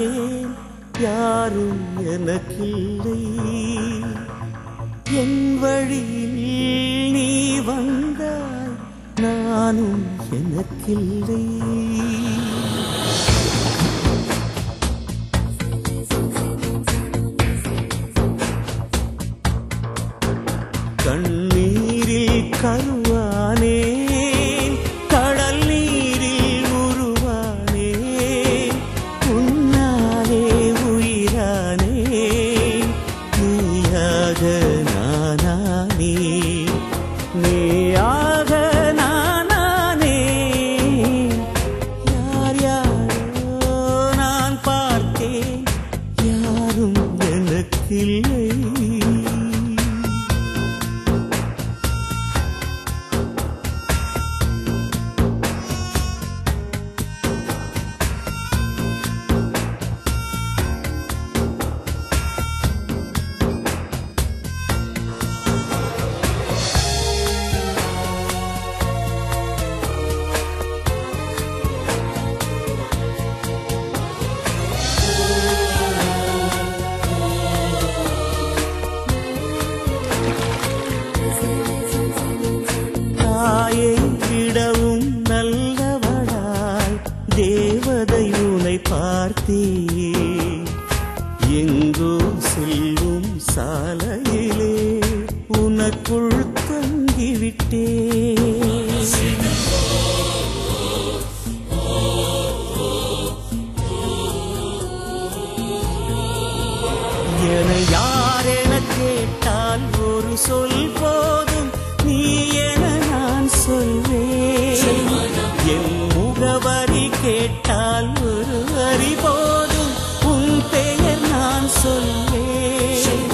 பார்த்தேன் யாரும் எனக்கில்லை. என் வழியில் நீ வந்தாய் நானும் எனக்கில்லை. கண்ணீரில் கருவானேன், கடல் நீரில் உருவானேன், உன்னாலே உயிரானேன். நீயாக நானானே, நீயாக நானானே. யார் யாரோ நான் பார்த்தேன் யாரும் எனக்கில்லை. தாயை விடவும் நல்லவளாய் தேவதை உனை பார்த்தே. எங்கோ செல்லும் சாலையிலே உனக்குள் தங்கிவிட்டே. என யாரென கேட்டால் ஒரு சொல் போதும், நீ என நான் சொல்வேன். என் முகவரி கேட்டால் ஒரு வரி போதும், உன் பெயர் நான் சொல்வேன்.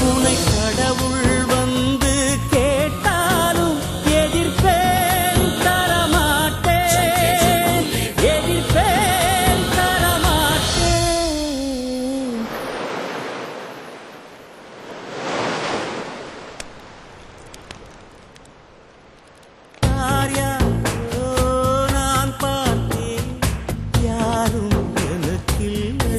உனை கடவுள் வந்து கேட்டாலும் எதிர்ப்பேன் தரமாட்டேன், எதிர்ப்பேன் தரமாட்டேன். யார் யாரோ நான் பார்த்தேன் யாரும் எனக்கில்லை.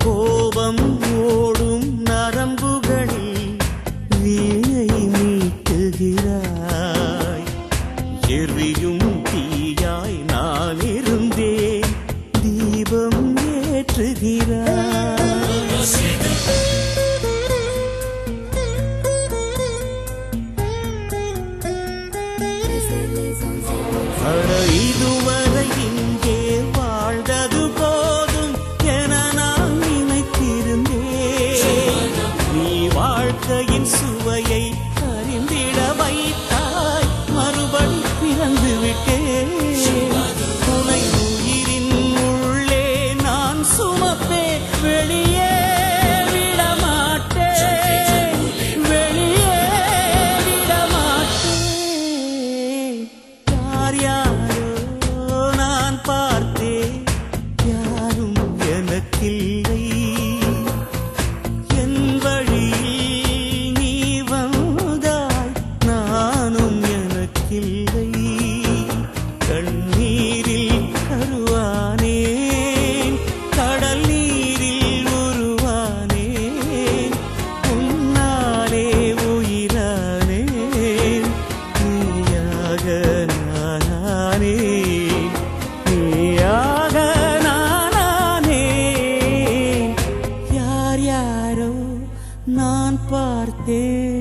கோபம் ஓடும் நரம்புகளில் வீணை மீட்டுகிறாய். எரியும் தீயாய் நான் இருந்தேன், தீபம் ஏற்றுகிறாய். அட இதுவரை இங்கே வாழ்ந்தது போதும் என நான் நினைத்திருந்தேன். நீ வாழ்க்கையின் சுவையை அறிந்திட வைத்தாய், மறுபடி பிறந்து விட்டேன். உனை உயிரின் உள்ளே நான் சுமப்பேன், வெளியே விடமாட்டேன், வெளியே விடமாட்டேன். யார் யாரோ நான் பார்த்தேன் யாரும் எனக்கில்லை. என் வழியில் நீ வந்தாய் நானும் எனக்கில்லை. கண்ணீரில் கருவானேன், கடல் நீரில் உருவானேன், உன்னாலே உயிரானேன். நீயாக நானானே, நீயாக நானானே. யார் யாரோ நான் பார்த்தேன்.